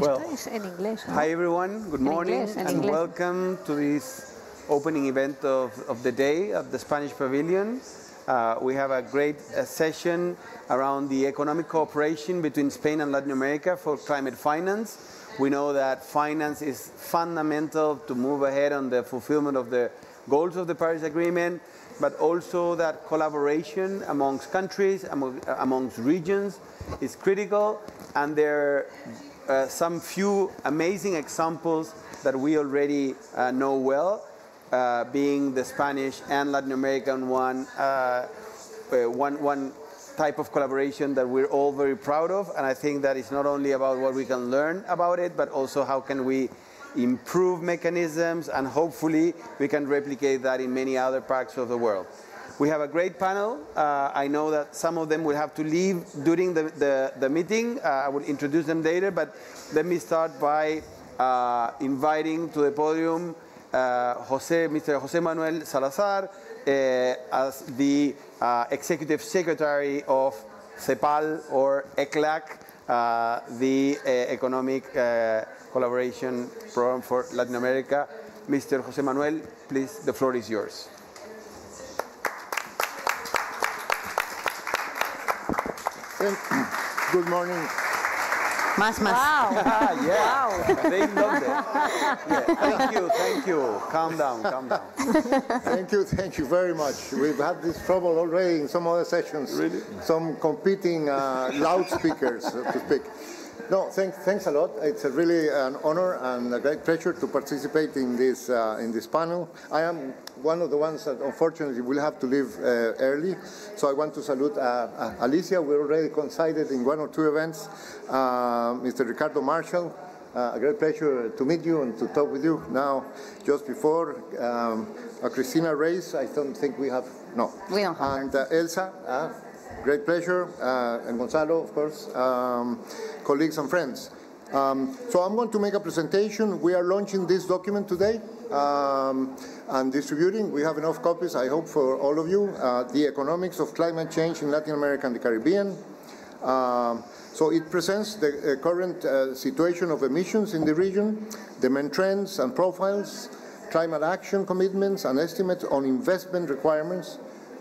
Well, hi everyone, good morning and welcome to this opening event of the day at the Spanish Pavilion. We have a great session around the economic cooperation between Spain and Latin America for climate finance. We know that finance is fundamental to move ahead on the fulfillment of the goals of the Paris Agreement, but also that collaboration amongst countries, amongst regions is critical, and there are some few amazing examples that we already know well, being the Spanish and Latin American one type of collaboration that we're all very proud of, and I think that it's not only about what we can learn about it, but also how can we improve mechanisms, and hopefully we can replicate that in many other parts of the world. We have a great panel. I know that some of them will have to leave during the meeting. I will introduce them later, but let me start by inviting to the podium Mr. José Manuel Salazar as the Executive Secretary of CEPAL or ECLAC, the Economic Collaboration Program for Latin America. Mr. José Manuel, please, the floor is yours. Good morning. Más. Wow. Yeah. Wow. They loved it. Yeah. Thank you. Calm down. Thank you very much. We've had this trouble already in some other sessions. Really? Some competing loudspeakers, so to speak. No, thanks a lot. It's really an honor and a great pleasure to participate in this panel. I am one of the ones that unfortunately will have to leave early, so I want to salute Alicia. We're already coincided in one or two events. Mr. Ricardo Marshall, a great pleasure to meet you and to talk with you. Now, just before, Cristina Reyes, I don't think we have, no. We don't have and Elsa, great pleasure, and Gonzalo, of course, colleagues and friends. So I'm going to make a presentation. We are launching this document today and distributing. We have enough copies, I hope, for all of you. The Economics of Climate Change in Latin America and the Caribbean. So it presents the current situation of emissions in the region, the main trends and profiles, climate action commitments and estimates on investment requirements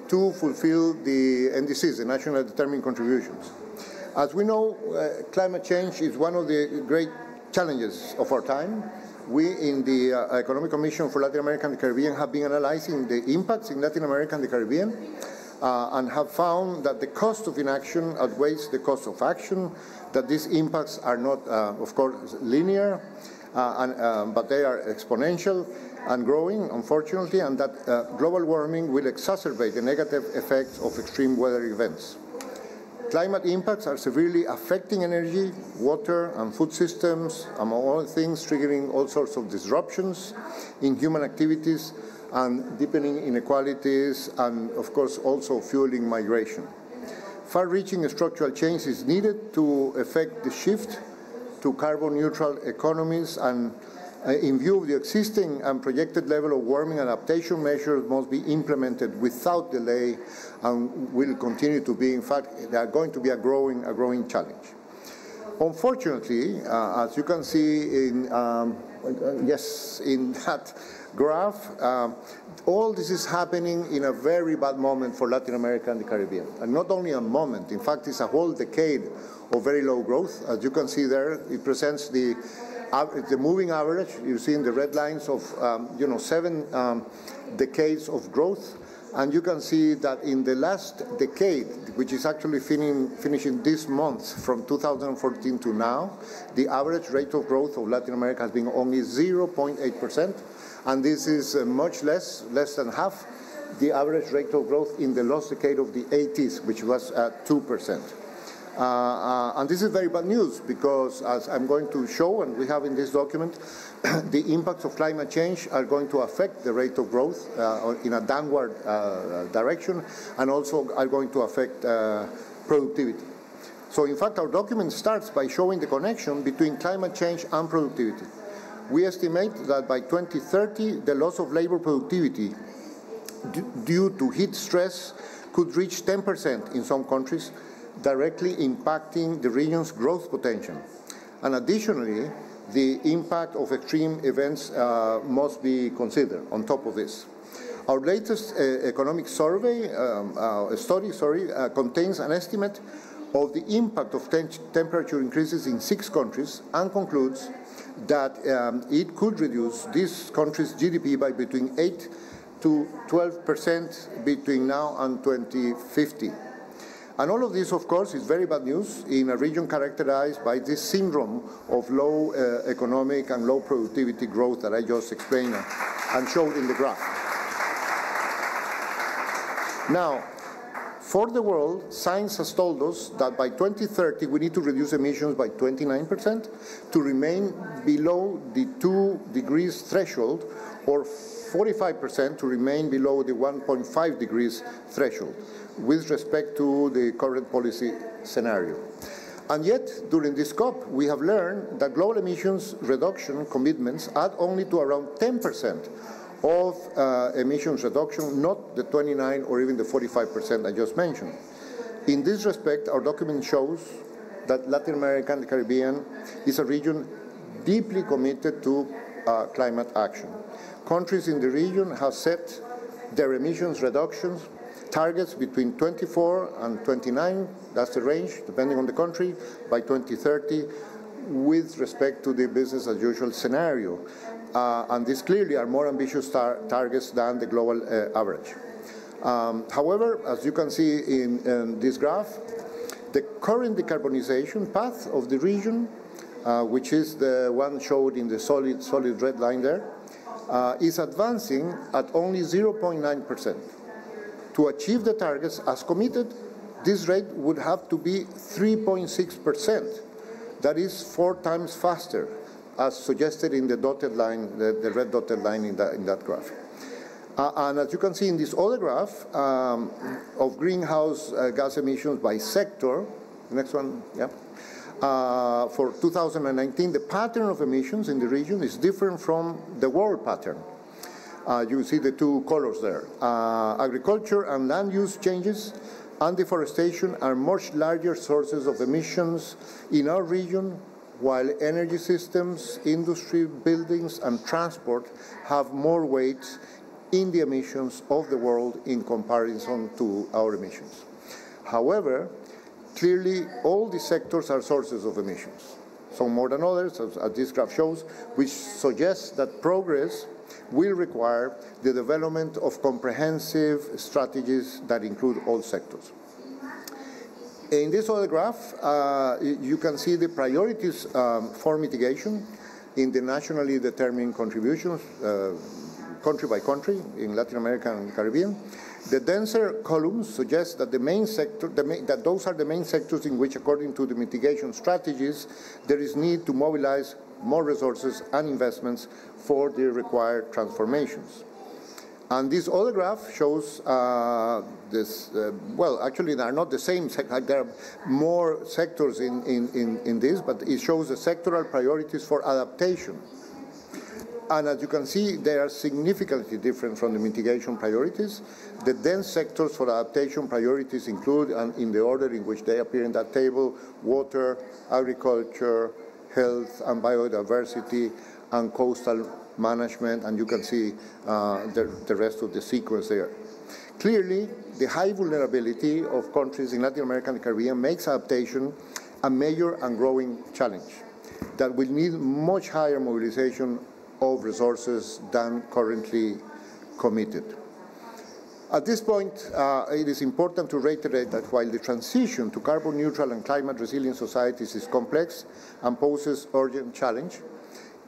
to fulfill the NDCs, the National Determined Contributions. As we know, climate change is one of the great challenges of our time. We in the Economic Commission for Latin America and the Caribbean have been analyzing the impacts in Latin America and the Caribbean and have found that the cost of inaction outweighs the cost of action, that these impacts are not, of course, linear, but they are exponential and growing, unfortunately, and that global warming will exacerbate the negative effects of extreme weather events. Climate impacts are severely affecting energy, water, and food systems, among other things, triggering all sorts of disruptions in human activities and deepening inequalities and, of course, also fueling migration. Far-reaching structural change is needed to effect the shift to carbon-neutral economies, and in view of the existing and projected level of warming, adaptation measures must be implemented without delay and will continue to be, in fact, they are going to be a growing challenge. Unfortunately, as you can see in, in that graph, all this is happening in a very bad moment for Latin America and the Caribbean. And not only a moment, in fact, it's a whole decade of very low growth. As you can see there, it presents the moving average. You see in the red lines of 7 decades of growth, and you can see that in the last decade, which is actually finishing this month from 2014 to now, the average rate of growth of Latin America has been only 0.8%, and this is much less than half the average rate of growth in the last decade of the 80s, which was at 2%. And this is very bad news because, as I'm going to show, and we have in this document, the impacts of climate change are going to affect the rate of growth in a downward direction, and also are going to affect productivity. So, in fact, our document starts by showing the connection between climate change and productivity. We estimate that by 2030, the loss of labor productivity due to heat stress could reach 10% in some countries, directly impacting the region's growth potential. And additionally, the impact of extreme events must be considered on top of this. Our latest economic study contains an estimate of the impact of temperature increases in 6 countries and concludes that it could reduce these countries' GDP by between 8 to 12% between now and 2050. And all of this, of course, is very bad news in a region characterized by this syndrome of low economic and low productivity growth that I just explained and showed in the graph. Now, for the world, science has told us that by 2030 we need to reduce emissions by 29% to remain below the 2 degrees threshold, or 45% to remain below the 1.5 degrees threshold with respect to the current policy scenario. And yet, during this COP, we have learned that global emissions reduction commitments add only to around 10% of emissions reduction, not the 29 or even the 45% I just mentioned. In this respect, our document shows that Latin America and the Caribbean is a region deeply committed to climate action. Countries in the region have set their emissions reductions targets between 24 and 29, that's the range, depending on the country, by 2030, with respect to the business as usual scenario. And these clearly are more ambitious targets than the global average. However, as you can see in this graph, the current decarbonization path of the region, which is the one showed in the solid red line there, is advancing at only 0.9%. To achieve the targets as committed, this rate would have to be 3.6%. That is 4 times faster, as suggested in the dotted line, the red dotted line in that graph. And as you can see in this other graph of greenhouse gas emissions by sector, next one, yeah. For 2019, the pattern of emissions in the region is different from the world pattern. You see the 2 colors there. Agriculture and land use changes and deforestation are much larger sources of emissions in our region, while energy systems, industry, buildings, and transport have more weight in the emissions of the world in comparison to our emissions. However, clearly, all these sectors are sources of emissions, some more than others, as this graph shows, which suggests that progress will require the development of comprehensive strategies that include all sectors. In this other graph, you can see the priorities for mitigation in the nationally determined contributions, country by country, in Latin America and Caribbean. The denser columns suggest that that those are the main sectors in which, according to the mitigation strategies, there is need to mobilize more resources and investments for the required transformations. And this other graph shows well, actually, they are not the same. There are more sectors in this, but it shows the sectoral priorities for adaptation. And as you can see, they are significantly different from the mitigation priorities. The dense sectors for adaptation priorities include, and in the order in which they appear in that table, water, agriculture, health and biodiversity, and coastal management, and you can see the rest of the sequence there. Clearly, the high vulnerability of countries in Latin America and the Caribbean makes adaptation a major and growing challenge that will need much higher mobilization of resources than currently committed. At this point, it is important to reiterate that while the transition to carbon neutral and climate resilient societies is complex and poses urgent challenge,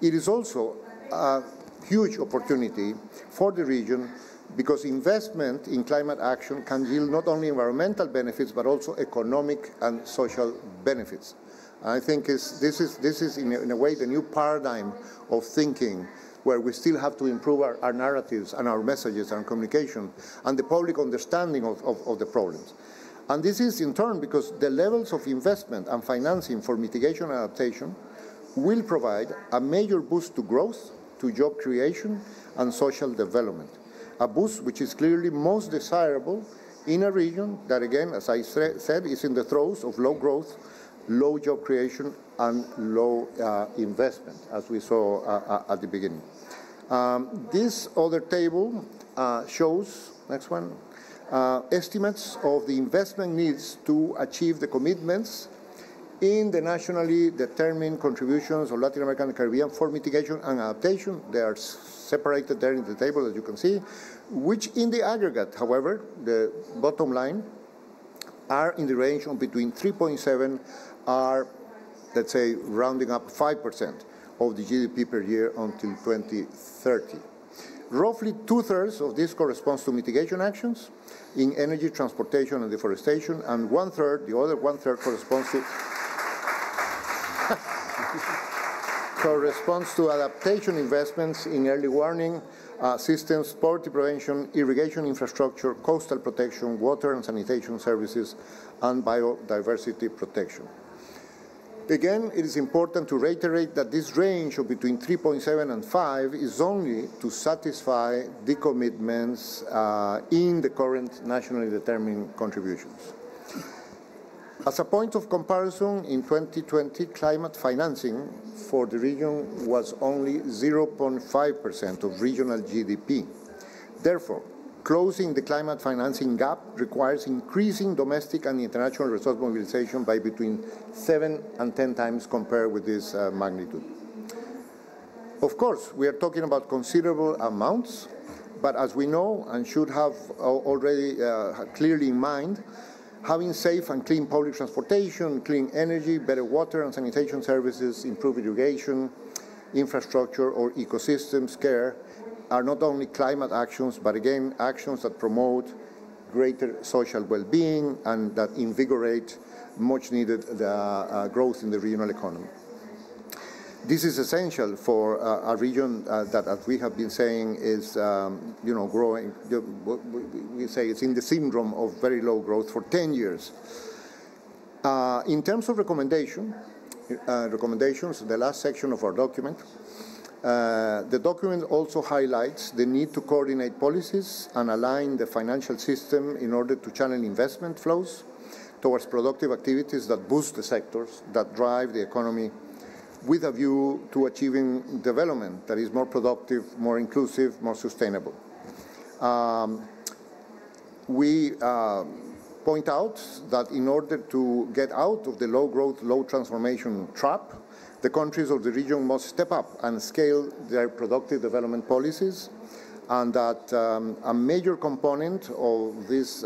it is also a huge opportunity for the region, because investment in climate action can yield not only environmental benefits but also economic and social benefits. I think this is in a way the new paradigm of thinking, where we still have to improve our narratives and our messages and communication and the public understanding of the problems. And this is in turn because the levels of investment and financing for mitigation and adaptation will provide a major boost to growth, to job creation and social development. A boost which is clearly most desirable in a region that, again, as I said, is in the throes of low growth low job creation, and low investment, as we saw at the beginning. This other table shows, next one, estimates of the investment needs to achieve the commitments in the nationally determined contributions of Latin America and the Caribbean for mitigation and adaptation. They are separated there in the table, as you can see, which in the aggregate, however, the bottom line, are in the range of between 3.7 are, let's say, rounding up 5% of the GDP per year until 2030. Roughly 2/3 of this corresponds to mitigation actions in energy, transportation, and deforestation, and 1/3, the other 1/3 corresponds to adaptation investments in early warning systems, poverty prevention, irrigation infrastructure, coastal protection, water and sanitation services, and biodiversity protection. Again, it is important to reiterate that this range of between 3.7 and 5 is only to satisfy the commitments in the current nationally determined contributions. As a point of comparison, in 2020, climate financing for the region was only 0.5% of regional GDP. Therefore, closing the climate financing gap requires increasing domestic and international resource mobilization by between 7 and 10 times compared with this magnitude. Of course, we are talking about considerable amounts, but as we know and should have already clearly in mind, having safe and clean public transportation, clean energy, better water and sanitation services, improved irrigation, infrastructure, or ecosystems care are not only climate actions, but again, actions that promote greater social well-being and that invigorate much needed growth in the regional economy. This is essential for a region that, as we have been saying, is growing. We say it's in the syndrome of very low growth for 10 years. In terms of recommendations, the last section of our document, the document also highlights the need to coordinate policies and align the financial system in order to channel investment flows towards productive activities that boost the sectors that drive the economy, with a view to achieving development that is more productive, more inclusive, more sustainable. We point out that in order to get out of the low growth, low transformation trap, the countries of the region must step up and scale their productive development policies, and that a major component of this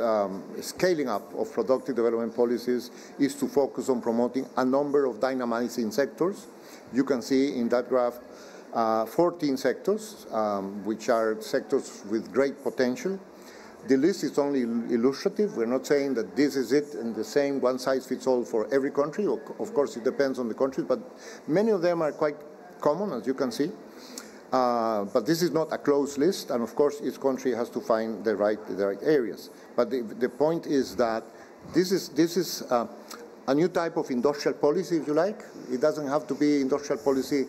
scaling up of productive development policies is to focus on promoting a number of dynamizing sectors. You can see in that graph 14 sectors, which are sectors with great potential. The list is only illustrative. We're not saying that this is it and the same one-size-fits-all for every country. Of course, it depends on the countries, but many of them are quite common, as you can see. But this is not a closed list, and of course, each country has to find the right areas. But the point is that this is a new type of industrial policy, if you like. It doesn't have to be industrial policy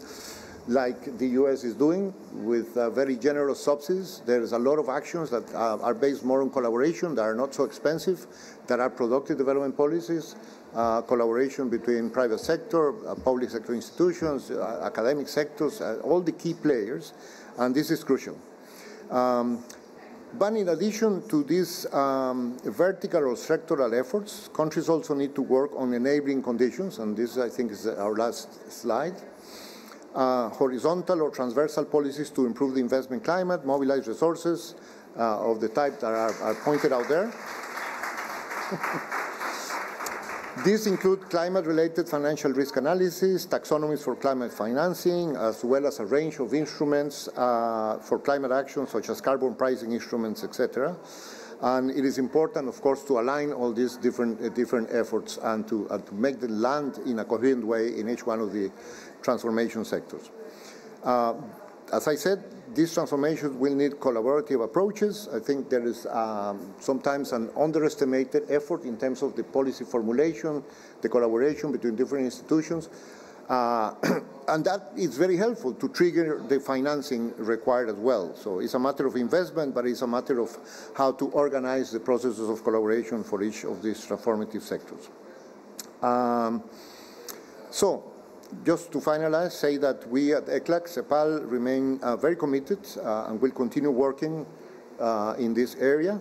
like the US is doing with very generous subsidies. There's a lot of actions that are based more on collaboration, that are not so expensive, that are productive development policies, collaboration between private sector, public sector institutions, academic sectors, all the key players, and this is crucial. But in addition to these vertical or sectoral efforts, countries also need to work on enabling conditions, and this, I think, is our last slide. Horizontal or transversal policies to improve the investment climate, mobilize resources of the type that are pointed out there. These include climate-related financial risk analysis, taxonomies for climate financing, as well as a range of instruments for climate action, such as carbon pricing instruments, etc. And it is important, of course, to align all these different efforts and to make them land in a coherent way in each one of the transformation sectors. As I said, these transformations will need collaborative approaches. I think there is sometimes an underestimated effort in terms of the policy formulation, the collaboration between different institutions, and that is very helpful to trigger the financing required as well. So it's a matter of investment, but it's a matter of how to organize the processes of collaboration for each of these transformative sectors. So, just to finalize, say that we at ECLAC, CEPAL, remain very committed and will continue working in this area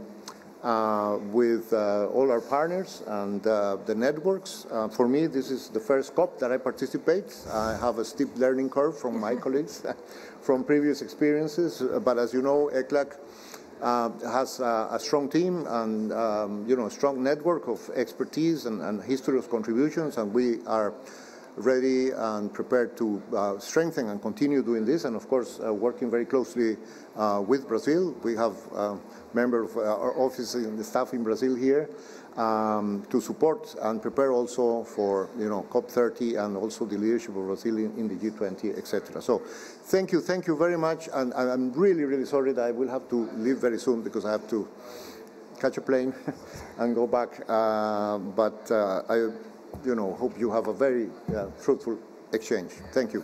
with all our partners and the networks. For me, this is the first COP that I participate. I have a steep learning curve from my colleagues from previous experiences, but as you know, ECLAC has a strong team and a strong network of expertise and history of contributions, and we are ready and prepared to strengthen and continue doing this, and of course working very closely with Brazil. We have members of our office and the staff in Brazil here to support and prepare also for COP30 and also the leadership of Brazil in the G20, etc. So thank you very much, and I'm really sorry that I will have to leave very soon because I have to catch a plane and go back, but I hope you have a very fruitful exchange. Thank you.